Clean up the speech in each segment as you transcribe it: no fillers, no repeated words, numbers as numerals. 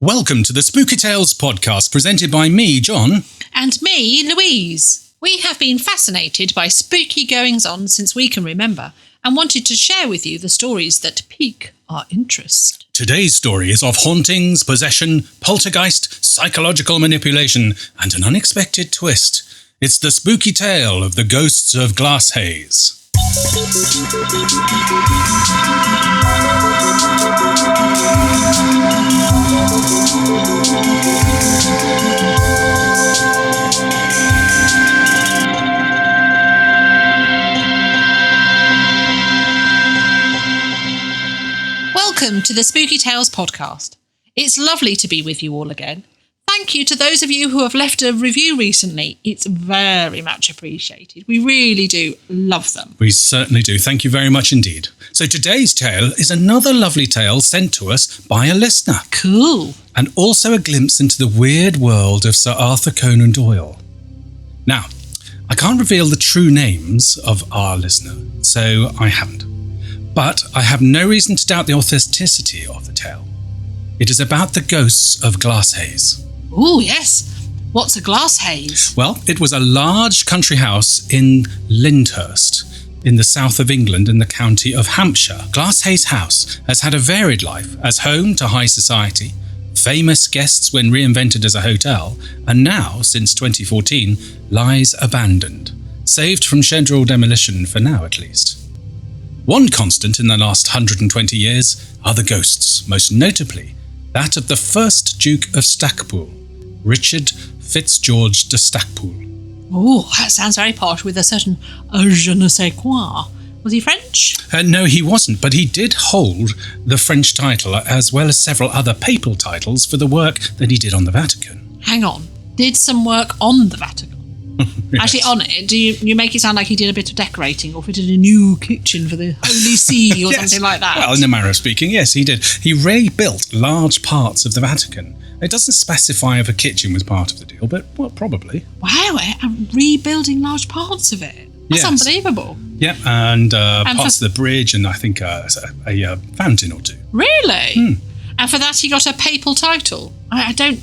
Welcome to the Spooky Tales podcast, presented by me, John. And me, Louise. We have been fascinated by spooky goings-on since we can remember, and wanted to share with you the stories that pique our interest. Today's story is of hauntings, possession, poltergeist, psychological manipulation, and an unexpected twist. It's the spooky tale of the ghosts of Glasshayes. Welcome to the Spooky Tales podcast. It's lovely to be with you all again. Thank you to those of you who have left a review recently. It's very much appreciated. We really do love them. We certainly do. Thank you very much indeed. So today's tale is another lovely tale sent to us by a listener. Cool. And also a glimpse into the weird world of Sir Arthur Conan Doyle. Now, I can't reveal the true names of our listener, so I haven't. But I have no reason to doubt the authenticity of the tale. It is about the ghosts of Glasshayes. Oh, yes. What's a Glasshayes? Well, it was a large country house in Lyndhurst, in the south of England in the county of Hampshire. Glasshayes House has had a varied life as home to high society, famous guests when reinvented as a hotel, and now, since 2014, lies abandoned, saved from scheduled demolition for now at least. One constant in the last 120 years are the ghosts, most notably that of the first Duke of Stacpoole, Richard Fitzgeorge de Stacpoole. Oh, that sounds very posh with a certain je ne sais quoi. Was he French? No, he wasn't, but he did hold the French title as well as several other papal titles for the work that he did on the Vatican. Hang on. Did some work on the Vatican? Yes. Actually, on it, do you make it sound like he did a bit of decorating or fitted a new kitchen for the Holy See or Yes. something like that? Well, in a manner of speaking, yes, he did. He rebuilt large parts of the Vatican. It doesn't specify if a kitchen was part of the deal, but, well, probably. Wow, rebuilding large parts of it. That's Yes. unbelievable. Yep, and parts of the bridge and I think a fountain or two. Really? And for that he got a papal title? I don't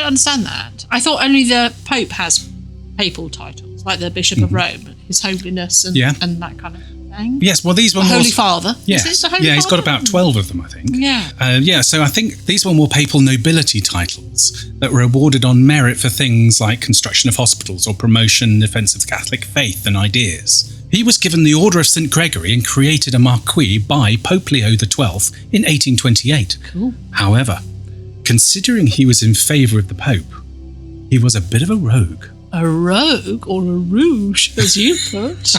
understand that. I thought only the Pope has papal titles, like the Bishop of Rome, His Holiness and that kind of thing. Yes, well, these were the more... Holy Father. Yes. Is it the Holy He's got Father? about 12 of them, I think. Yeah. So I think these were more papal nobility titles that were awarded on merit for things like construction of hospitals or promotion and defence of the Catholic faith and ideas. He was given the Order of St. Gregory and created a marquis by Pope Leo XII in 1828. Cool. However, considering he was in favour of the Pope, he was a bit of a rogue. A rogue or a rouge, as you put.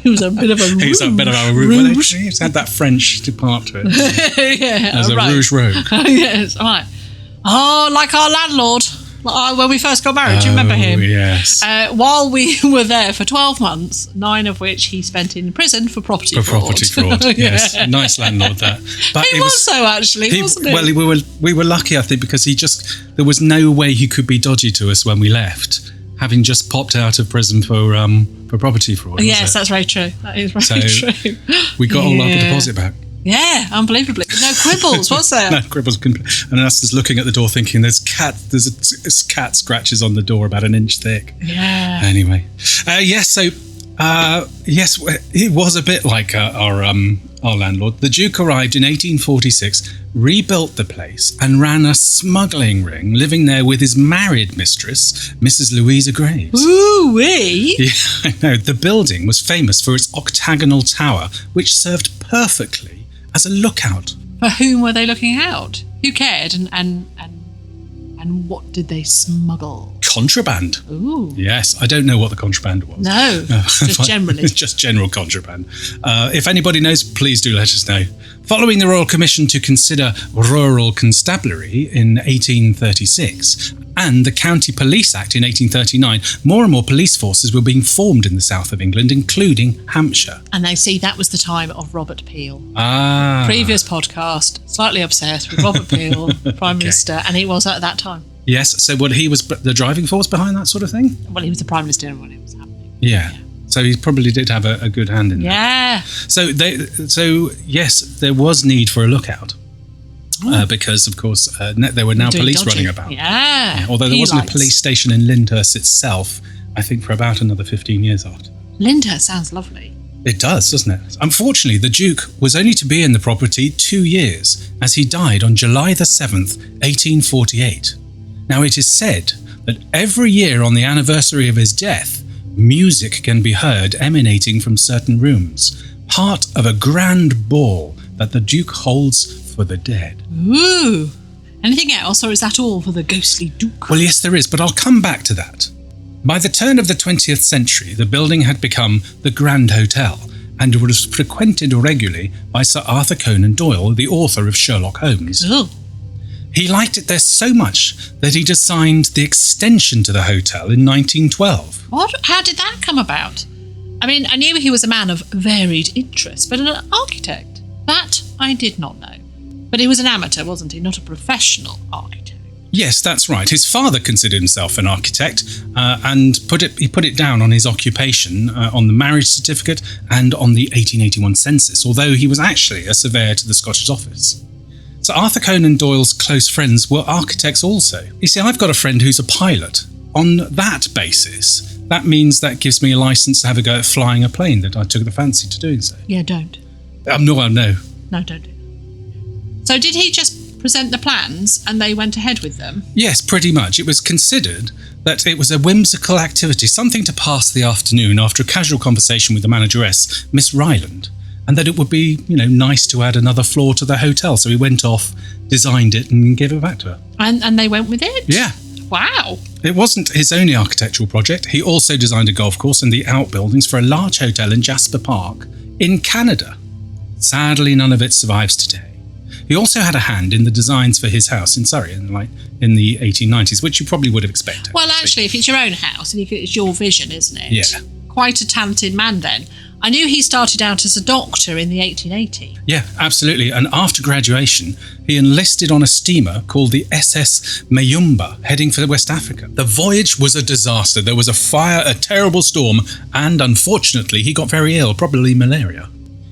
He was a bit of a rouge. He was a bit of a rouge. Well, he's had that French part to it. Yeah, as a rouge rogue. Yes, right. Oh, like our landlord. When we first got married, do you remember him? Yes. While we were there for 12 months, 9 of which he spent in prison for property fraud. For property fraud, yes. Yeah. Nice landlord, that. But He was so, actually, wasn't he? Well, we were lucky, I think, because there was no way he could be dodgy to us when we left, having just popped out of prison for property fraud. Yes, that's very true. That is very true. We got all our deposit back. Yeah, unbelievably. No quibbles, was there? No quibbles. And us is looking at the door thinking there's cat scratches on the door about an inch thick. Yeah. Anyway. Yes, it was a bit like our landlord. The Duke arrived in 1846, rebuilt the place and ran a smuggling ring, living there with his married mistress, Mrs. Louisa Graves. Ooh-wee. Yeah, I know. The building was famous for its octagonal tower, which served perfectly as a lookout. For whom were they looking out? Who cared? And what did they smuggle? Contraband. Ooh. Yes, I don't know what the contraband was. No, just generally. It's just general contraband. If anybody knows, please do let us know. Following the Royal Commission to consider rural constabulary in 1836 and the County Police Act in 1839, more and more police forces were being formed in the south of England, including Hampshire. And they see that was the time of Robert Peel. Previous podcast, slightly obsessed with Robert Peel, Prime Minister, and it was at that time. Yes, so he was the driving force behind that sort of thing? Well, he was the Prime Minister when it was happening. Yeah. So he probably did have a good hand in that. Yeah. So yes, there was need for a lookout. because, of course, there were now police dodgy. running about. Yeah. Although there wasn't a police station in Lyndhurst itself, I think, for about another 15 years after. Lyndhurst sounds lovely. It does, doesn't it? Unfortunately, the Duke was only to be in the property 2 years, as he died on July the 7th, 1848. Now, it is said that every year on the anniversary of his death, music can be heard emanating from certain rooms, part of a grand ball that the Duke holds for the dead. Ooh. Anything else, or is that all for the ghostly Duke? Well, yes, there is, but I'll come back to that. By the turn of the 20th century, the building had become the Grand Hotel and was frequented regularly by Sir Arthur Conan Doyle, the author of Sherlock Holmes. Ooh. He liked it there so much that he designed the extension to the hotel in 1912. What? How did that come about? I mean, I knew he was a man of varied interests, but an architect? That I did not know. But he was an amateur, wasn't he? Not a professional architect. Yes, that's right. His father considered himself an architect and he put it down on his occupation on the marriage certificate and on the 1881 census, although he was actually a surveyor to the Scottish Office. So Arthur Conan Doyle's close friends were architects also. You see, I've got a friend who's a pilot. On that basis, that means that gives me a licence to have a go at flying a plane that I took the fancy to doing so. Yeah, don't. No. No, don't do that. So did he just present the plans and they went ahead with them? Yes, pretty much. It was considered that it was a whimsical activity, something to pass the afternoon after a casual conversation with the manageress, Miss Ryland, and that it would be, nice to add another floor to the hotel. So he went off, designed it and gave it back to her. And they went with it? Yeah. Wow. It wasn't his only architectural project. He also designed a golf course and the outbuildings for a large hotel in Jasper Park in Canada. Sadly, none of it survives today. He also had a hand in the designs for his house in Surrey in the 1890s, which you probably would have expected. Well, actually, if it's your own house, and it's your vision, isn't it? Yeah. Quite a talented man then. I knew he started out as a doctor in the 1880s. Yeah, absolutely. And after graduation, he enlisted on a steamer called the SS Mayumba, heading for West Africa. The voyage was a disaster. There was a fire, a terrible storm, and unfortunately, he got very ill, probably malaria.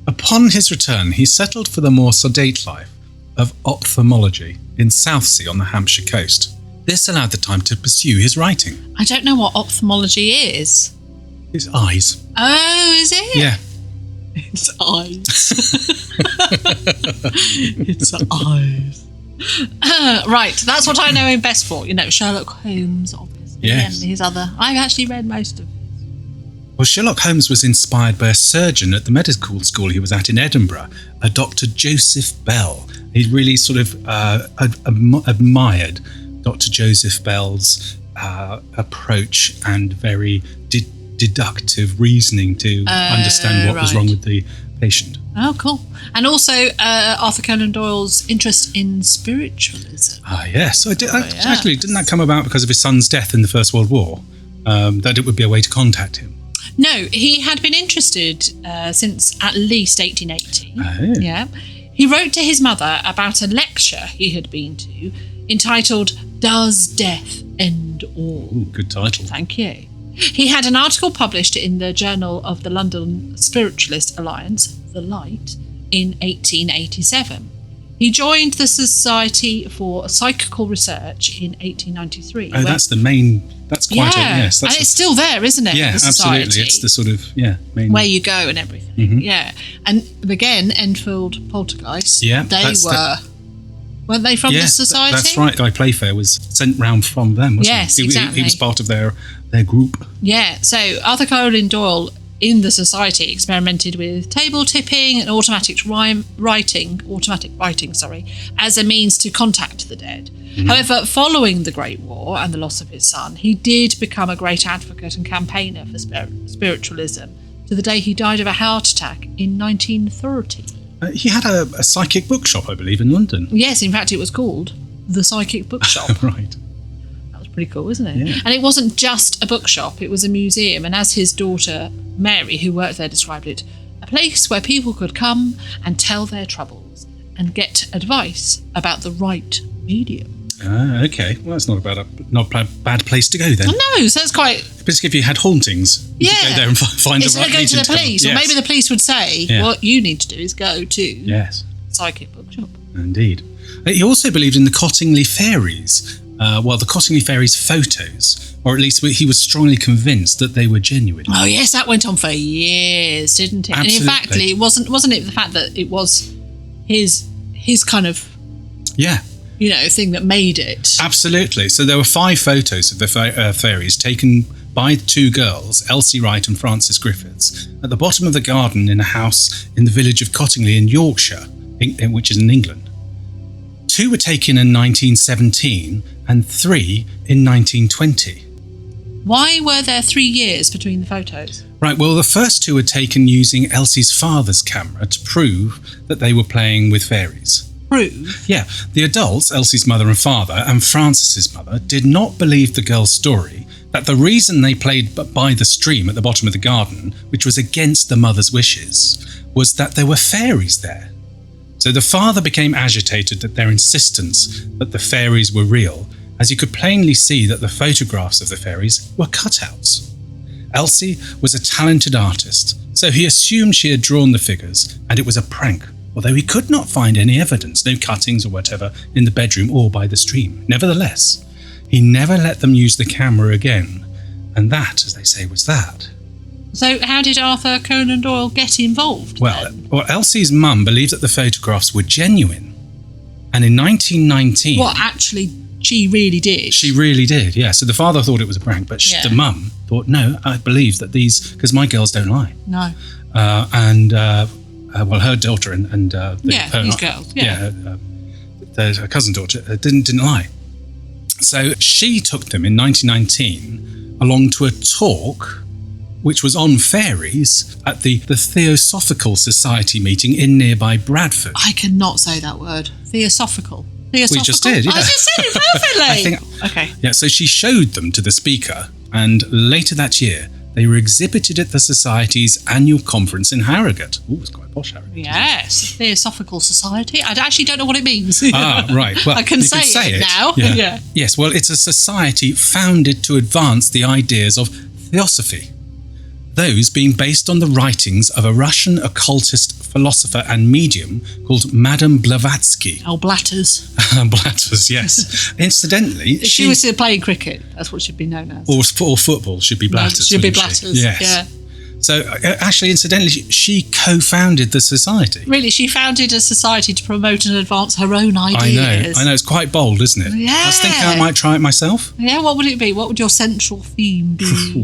Upon his return, he settled for the more sedate life of ophthalmology in Southsea on the Hampshire coast. This allowed the time to pursue his writing. I don't know what ophthalmology is. His eyes. Oh, is it? Yeah. It's eyes. It's eyes. Right, that's what I know him best for. Sherlock Holmes, obviously, yes. And his other... I've actually read most of his. Well, Sherlock Holmes was inspired by a surgeon at the medical school he was at in Edinburgh, a Dr. Joseph Bell. He really sort of admired Dr. Joseph Bell's approach and very deductive reasoning to understand what was wrong with the patient. Oh, cool. And also Arthur Conan Doyle's interest in spiritualism. Ah, yes. Actually, didn't that come about because of his son's death in the First World War? That it would be a way to contact him? No, he had been interested since at least 1880. Oh. Yeah. He wrote to his mother about a lecture he had been to entitled Does Death End All? Ooh, good title. Thank you. He had an article published in the Journal of the London Spiritualist Alliance, The Light, in 1887. He joined the Society for Psychical Research in 1893. Oh, that's quite yes. And it's still there, isn't it? Yeah, the society, absolutely. It's the sort of, main... where you go and everything. Mm-hmm. Yeah. And again, Enfield Poltergeist, yeah, weren't they from the society? That's right. Guy Playfair was sent round from them, wasn't yes, he? Exactly. He was part of their group. Yeah, so Arthur Conan Doyle in the society experimented with table tipping and automatic writing, as a means to contact the dead. Mm-hmm. However, following the Great War and the loss of his son, he did become a great advocate and campaigner for spiritualism to the day he died of a heart attack in 1930. He had a psychic bookshop, I believe, in London. Yes, in fact, it was called the Psychic Bookshop. Right. That was pretty cool, isn't it? Yeah. And it wasn't just a bookshop, it was a museum. And as his daughter, Mary, who worked there, described it, a place where people could come and tell their troubles and get advice about the right medium. Okay. Well, that's not a bad place to go then. Oh, no, so that's quite... Particularly if you had hauntings. You could go there and find the right medium. Go to the police, or maybe the police would say, what you need to do is go to yes. Psychic Bookshop. Indeed. He also believed in the Cottingley Fairies. The Cottingley Fairies photos, or at least he was strongly convinced that they were genuine. Oh yes, that went on for years, didn't it? Absolutely. And in fact, it wasn't it the fact that it was his kind of thing that made it. Absolutely. So there were 5 photos of the fairies taken by 2 girls, Elsie Wright and Frances Griffiths, at the bottom of the garden in a house in the village of Cottingley in Yorkshire, which is in England. 2 were taken in 1917 and 3 in 1920. Why were there 3 years between the photos? Right, well, the first 2 were taken using Elsie's father's camera to prove that they were playing with fairies. Prove? Yeah, the adults, Elsie's mother and father, and Frances's mother, did not believe the girl's story that the reason they played by the stream at the bottom of the garden, which was against the mother's wishes, was that there were fairies there. So the father became agitated at their insistence that the fairies were real, as he could plainly see that the photographs of the fairies were cutouts. Elsie was a talented artist, so he assumed she had drawn the figures and it was a prank, although he could not find any evidence, no cuttings or whatever, in the bedroom or by the stream. Nevertheless, he never let them use the camera again, and that, as they say, was that. So how did Arthur Conan Doyle get involved? Well, Elsie's mum believed that the photographs were genuine. And in 1919... What, actually, she really did? She really did, yeah. So the father thought it was a prank, but the mum thought, no, I believe that these... Because my girls don't lie. No. Her daughter and these girls. Yeah. Her cousin daughter didn't lie. So she took them in 1919 along to a talk which was on fairies at the Theosophical Society meeting in nearby Bradford. I cannot say that word. Theosophical. We just did, yeah. I just said it perfectly. Okay. Yeah, so she showed them to the speaker, and later that year, they were exhibited at the Society's annual conference in Harrogate. Oh, it's quite posh, Harrogate. Yes, Theosophical Society. I actually don't know what it means. Right. Well, I can say it now. Yeah. Yes, well, it's a society founded to advance the ideas of Theosophy. Those being based on the writings of a Russian occultist philosopher and medium called Madame Blavatsky. Oh, Blatters. Blatters, yes. Incidentally... If she was to play cricket, that's what she'd be known as. Or football, should be Blatters. No, she'd be Blatters, yes. Yeah. So, actually, incidentally, she co-founded the society. Really? She founded a society to promote and advance her own ideas? I know. It's quite bold, isn't it? Yeah. I was thinking I might try it myself. Yeah, what would it be? What would your central theme be?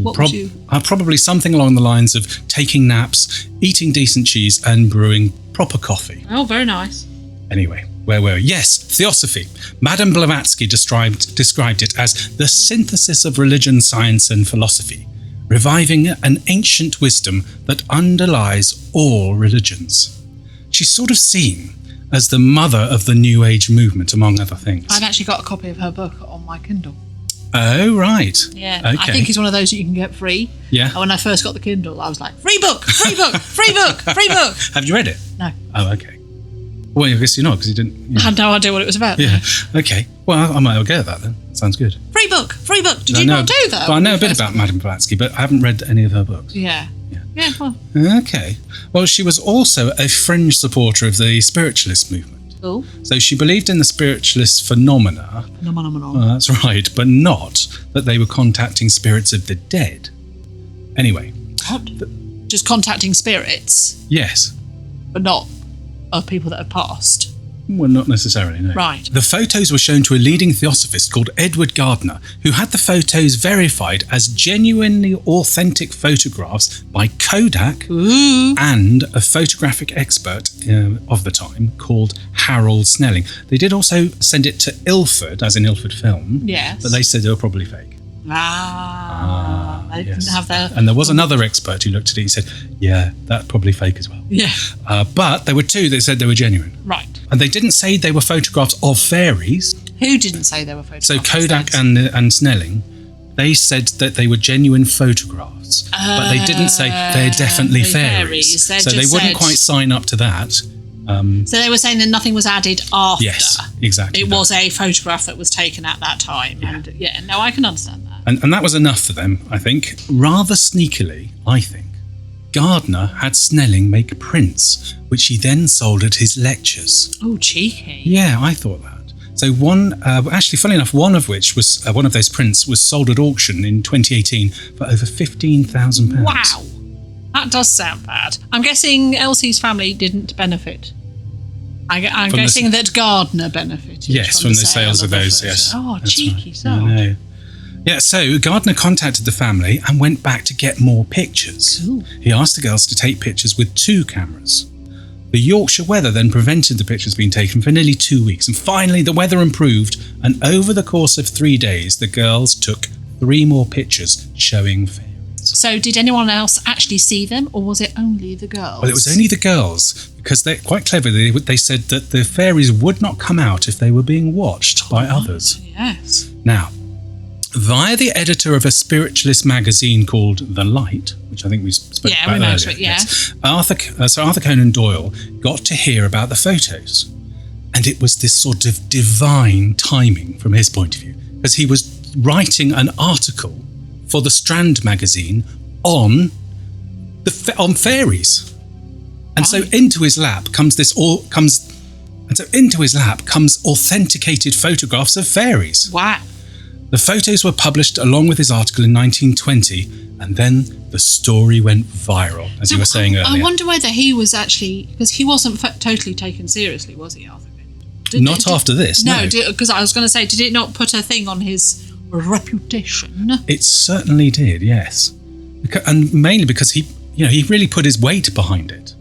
Probably something along the lines of taking naps, eating decent cheese, and brewing proper coffee. Oh, very nice. Anyway, where were we? Yes, Theosophy. Madame Blavatsky described it as the synthesis of religion, science, and philosophy, reviving an ancient wisdom that underlies all religions. She's sort of seen as the mother of the New Age movement, among other things. I've actually got a copy of her book on my Kindle. Oh, right. Yeah. Okay. I think it's one of those that you can get free. Yeah. And when I first got the Kindle, I was like, free book, free book, free book, free book. Have you read it? No. Oh, okay. Well, I guess you're not, because you didn't... I had no idea what it was about. Yeah. Okay. Well, I might well get that then. Sounds good. Free book, free book. Did you not do that? Well, I know a bit about Madame Blavatsky, but I haven't read any of her books. Yeah, well. Okay. Well, she was also a fringe supporter of the spiritualist movement. Cool. So she believed in the spiritualist phenomena. That's right, but not that they were contacting spirits of the dead. Anyway. What? Just contacting spirits? Yes. But not of people that have passed? Well, not necessarily, no. Right. The photos were shown to a leading theosophist called Edward Gardner, who had the photos verified as genuinely authentic photographs by Kodak and a photographic expert of the time called Harold Snelling. They did also send it to Ilford, as in Ilford Film, yes, but they said they were probably fake. They didn't have their... And there was another expert who looked at it, he said, yeah, that's probably fake as well. Yeah. But there were 2 that said they were genuine. Right. And they didn't say they were photographs of fairies. Who didn't say they were photographs? So Kodak and Snelling, they said that they were genuine photographs, but they didn't say they're definitely fairies. So they wouldn't quite sign up to that. So they were saying that nothing was added after. Yes, exactly. It was a photograph that was taken at that time. Yeah. And no, I can understand that. And that was enough for them, I think. Rather sneakily, I think, Gardner had Snelling make prints, which he then sold at his lectures. Oh, cheeky. Yeah, I thought that. So actually, funny enough, one of which was one of those prints was sold at auction in 2018 for over £15,000. Wow, that does sound bad. I'm guessing Elsie's family didn't benefit. I'm guessing that Gardner benefited. Yes, from the sales of those. Yes. Oh, that's cheeky! Right. I know. Yeah, so Gardner contacted the family and went back to get more pictures. Cool. He asked the girls to take pictures with 2 cameras. The Yorkshire weather then prevented the pictures being taken for nearly 2 weeks, and finally the weather improved, and over the course of 3 days, the girls took 3 more pictures showing fairies. So did anyone else actually see them, or was it only the girls? Well, it was only the girls, because they're quite clever. They said that the fairies would not come out if they were being watched by others. Yes. Now, via the editor of a spiritualist magazine called The Light, which I think we spoke about earlier. Yes, Sir Arthur Conan Doyle got to hear about the photos. And it was this sort of divine timing from his point of view, because he was writing an article for the Strand magazine on fairies. And so into his lap comes authenticated photographs of fairies. Wow. The photos were published along with his article in 1920, and then the story went viral, as you were saying earlier. I wonder whether he was actually, because he wasn't totally taken seriously, was he, Arthur? Not after this, no. Because I was going to say, did it not put a thing on his reputation? It certainly did, yes. And mainly because he really put his weight behind it,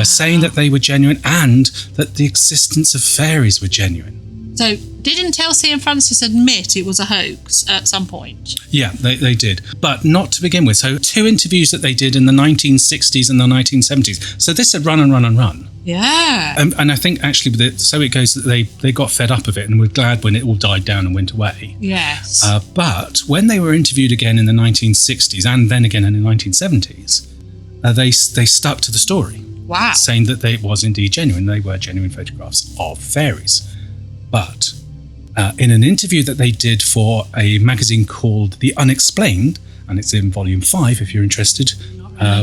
saying that they were genuine and that the existence of fairies were genuine. So, didn't Elsie and Francis admit it was a hoax at some point? Yeah, they did. But not to begin with. So, 2 interviews that they did in the 1960s and the 1970s. So, this had run and run and run. Yeah. And I think, actually, so it goes that they got fed up of it and were glad when it all died down and went away. Yes. But when they were interviewed again in the 1960s and then again in the 1970s, they stuck to the story. Wow. Saying that it was indeed genuine. They were genuine photographs of fairies. But in an interview that they did for a magazine called The Unexplained, and it's in volume 5 if you're interested,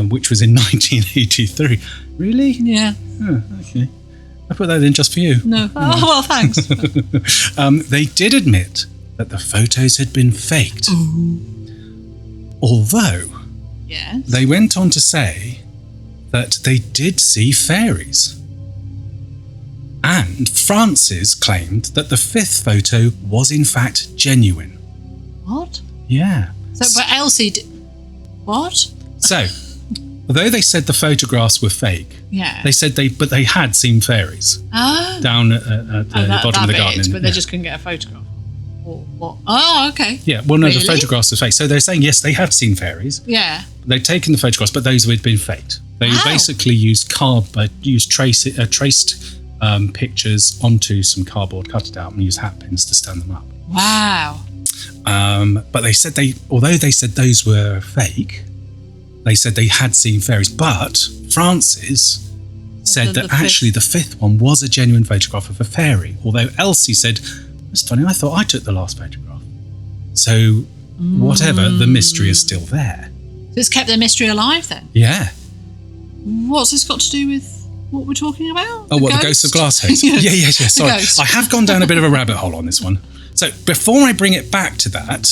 which was in 1983. Really? Yeah. Oh, okay. I put that in just for you. No. Oh, well, thanks. They did admit that the photos had been faked. Ooh. Although, yes, they went on to say that they did see fairies. And Francis claimed that the 5th photo was in fact genuine. What? Yeah. So, but Elsie what? So, although they said the photographs were fake, yeah, they said they had seen fairies down at the bottom of the garden. But they just couldn't get a photograph. Or what? Oh, okay. Yeah, well, no, really? The photographs were fake. So they're saying, yes, they had seen fairies. Yeah. They'd taken the photographs, but those had been faked. They basically used traced pictures onto some cardboard, cut it out, and used hat pins to stand them up. Wow. But they said although they said those were fake, they said they had seen fairies. But Francis said that actually the 5th one was a genuine photograph of a fairy. Although Elsie said, "That's funny, I thought I took the last photograph." So whatever, the mystery is still there. So it's kept the mystery alive then? Yeah. What's this got to do with what we're talking about? The ghost of Glasshayes? Yes. Yeah. Sorry, I have gone down a bit of a rabbit hole on this one. So before I bring it back to that,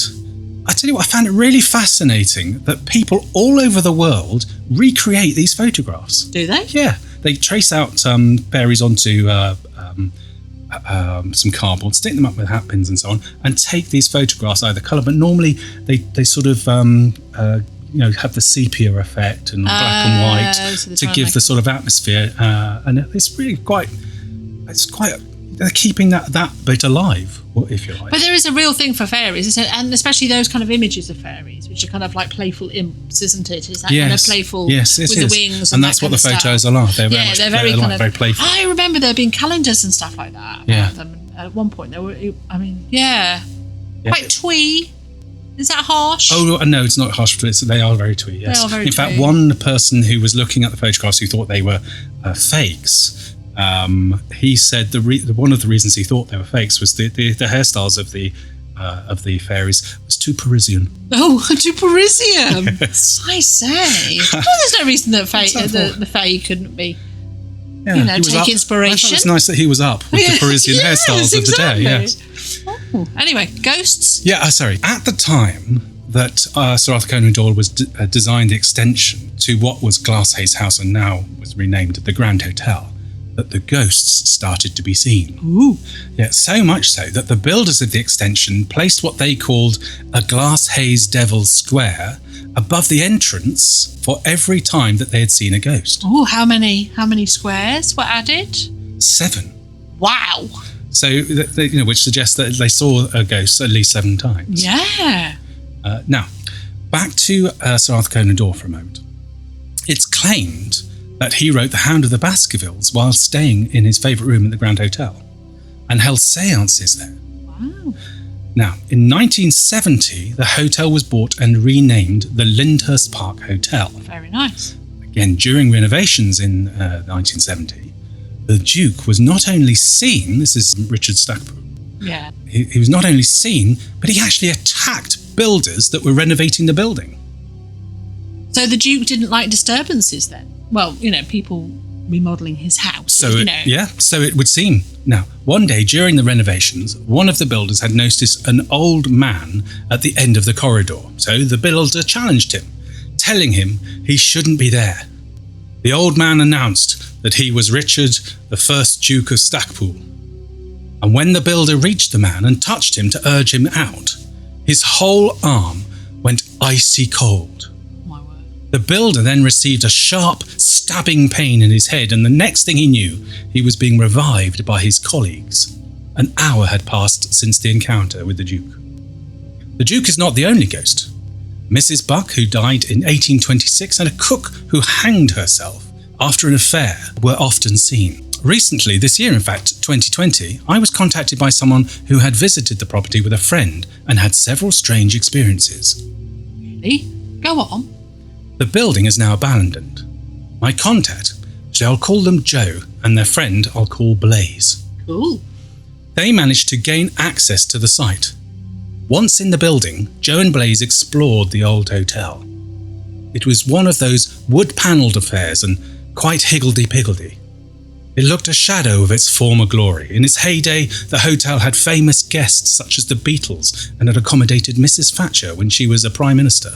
I tell you what, I found it really fascinating that people all over the world recreate these photographs. Do they? Yeah. They trace out fairies onto some cardboard, stick them up with hat pins and so on, and take these photographs either colour, but normally they sort of have the sepia effect and black and white to give the sort of atmosphere, and it's really they're keeping that bit alive, if you like. But there is a real thing for fairies, isn't it? And especially those kind of images of fairies, which are kind of like playful imps, isn't it? Is that kind of playful with the wings? And that's what the photos are like. They're very playful. I remember there being calendars and stuff like that about them. At one point, there were, quite twee. Is that harsh? Oh, no, it's not harsh. They are very twee, yes. They are very In fact, one person who was looking at the photographs who thought they were fakes, he said one of the reasons he thought they were fakes was the hairstyles of the of the fairies was too Parisian. Oh, too Parisian! Yes. I say. Well, there's no reason that the Fae couldn't be, take inspiration. I thought it was nice that he was up with the Parisian hairstyles of the day. Yes. Oh. Anyway, ghosts? Yeah, sorry. At the time that Sir Arthur Conan Doyle was designed the extension to what was Glasshayes House and now was renamed the Grand Hotel, that the ghosts started to be seen. Ooh. Yeah, so much so that the builders of the extension placed what they called a Glasshayes Devil's Square above the entrance for every time that they had seen a ghost. Oh, how many squares were added? 7. Wow. So, which suggests that they saw a ghost at least 7 times. Yeah. Now, back to Sir Arthur Conan Doyle for a moment. It's claimed that he wrote The Hound of the Baskervilles while staying in his favourite room at the Grand Hotel and held séances there. Wow. Now, in 1970, the hotel was bought and renamed the Lyndhurst Park Hotel. Very nice. Again, during renovations in 1970, the Duke was not only seen, this is Richard Stacpoole, Yeah. he was not only seen, but he actually attacked builders that were renovating the building. So the Duke didn't like disturbances then? Well, people remodelling his house. So it would seem. Now, one day during the renovations, one of the builders had noticed an old man at the end of the corridor. So the builder challenged him, telling him he shouldn't be there. The old man announced that he was Richard, the first Duke of Stacpoole. And when the builder reached the man and touched him to urge him out, his whole arm went icy cold. My word. The builder then received a sharp, stabbing pain in his head, and the next thing he knew, he was being revived by his colleagues. An hour had passed since the encounter with the Duke. The Duke is not the only ghost. Mrs. Buck, who died in 1826, and a cook who hanged herself after an affair were often seen. Recently, this year in fact, 2020, I was contacted by someone who had visited the property with a friend and had several strange experiences. Really? Go on. The building is now abandoned. My contact, I'll call them Joe, and their friend I'll call Blaze. Cool. They managed to gain access to the site. Once in the building, Joe and Blaze explored the old hotel. It was one of those wood-panelled affairs and quite higgledy-piggledy. It looked a shadow of its former glory. In its heyday, the hotel had famous guests such as the Beatles and had accommodated Mrs. Thatcher when she was a Prime Minister.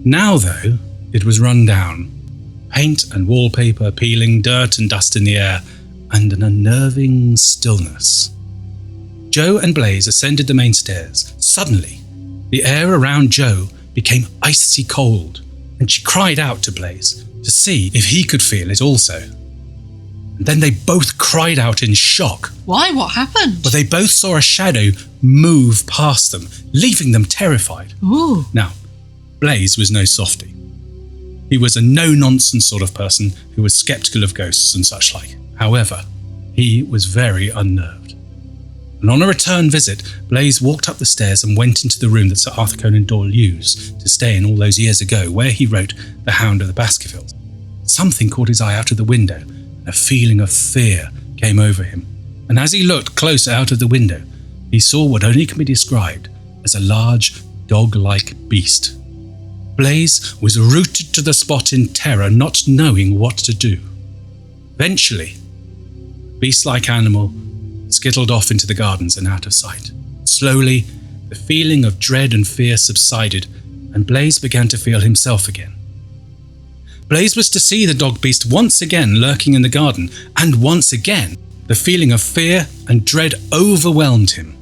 Now, though, it was run down. Paint and wallpaper peeling, dirt and dust in the air, and an unnerving stillness. Joe and Blaze ascended the main stairs. Suddenly, the air around Joe became icy cold, and she cried out to Blaze to see if he could feel it also. And then they both cried out in shock. Why? What happened? But they both saw a shadow move past them, leaving them terrified. Ooh. Now, Blaze was no softy. He was a no-nonsense sort of person who was sceptical of ghosts and such like. However, he was very unnerved. And on a return visit, Blaze walked up the stairs and went into the room that Sir Arthur Conan Doyle used to stay in all those years ago, where he wrote The Hound of the Baskervilles. Something caught his eye out of the window, and a feeling of fear came over him. And as he looked closer out of the window, he saw what only can be described as a large, dog-like beast. Blaze was rooted to the spot in terror, not knowing what to do. Eventually, the beast-like animal skittled off into the gardens and out of sight. Slowly, the feeling of dread and fear subsided, and Blaze began to feel himself again. Blaze was to see the dog beast once again lurking in the garden, and once again, the feeling of fear and dread overwhelmed him.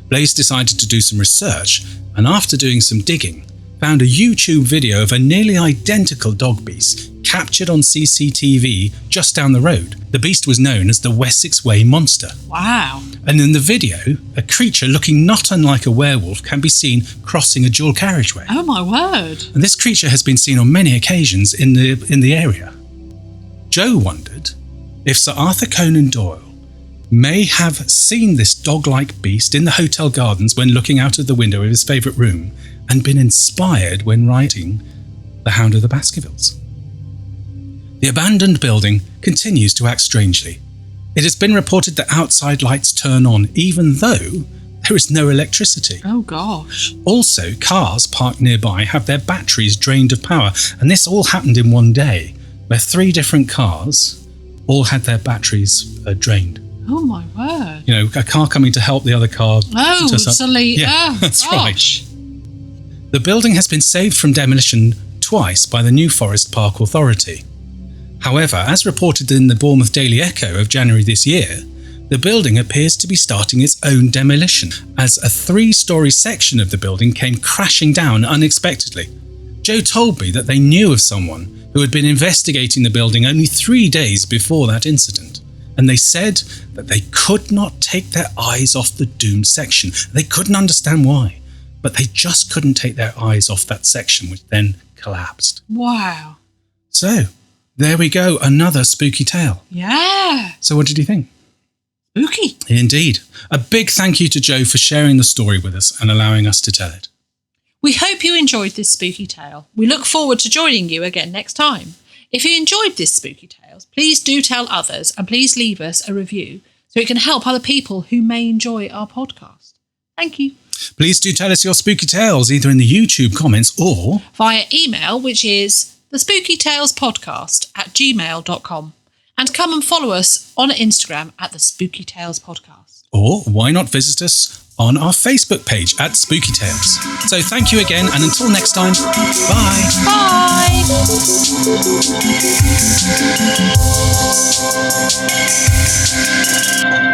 Blaze decided to do some research, and after doing some digging, found a YouTube video of a nearly identical dog beast captured on CCTV just down the road. The beast was known as the Wessex Way Monster. Wow. And in the video, a creature looking not unlike a werewolf can be seen crossing a dual carriageway. Oh my word. And this creature has been seen on many occasions in the area. Joe wondered if Sir Arthur Conan Doyle may have seen this dog-like beast in the hotel gardens when looking out of the window of his favourite room and been inspired when writing The Hound of the Baskervilles. The abandoned building continues to act strangely. It has been reported that outside lights turn on even though there is no electricity. Oh, gosh. Also, cars parked nearby have their batteries drained of power. And this all happened in one day, where 3 different cars all had their batteries drained. Oh, my word. You know, a car coming to help the other car. Oh, suddenly. Yeah, oh, that's gosh. right. The building has been saved from demolition twice by the New Forest Park Authority. However, as reported in the Bournemouth Daily Echo of January this year, the building appears to be starting its own demolition, as a 3-storey section of the building came crashing down unexpectedly. Joe told me that they knew of someone who had been investigating the building only 3 days before that incident, and they said that they could not take their eyes off the doomed section. They couldn't understand why, but they just couldn't take their eyes off that section, which then collapsed. Wow. So, there we go, another spooky tale. Yeah. So what did you think? Spooky. Indeed. A big thank you to Joe for sharing the story with us and allowing us to tell it. We hope you enjoyed this spooky tale. We look forward to joining you again next time. If you enjoyed this spooky tales, please do tell others and please leave us a review so it can help other people who may enjoy our podcast. Thank you. Please do tell us your spooky tales either in the YouTube comments or via email, which is thespookytalespodcast@gmail.com. And come and follow us on Instagram at The Spooky Tales Podcast. Or why not visit us on our Facebook page at Spooky Tales. So thank you again, and until next time, bye. Bye.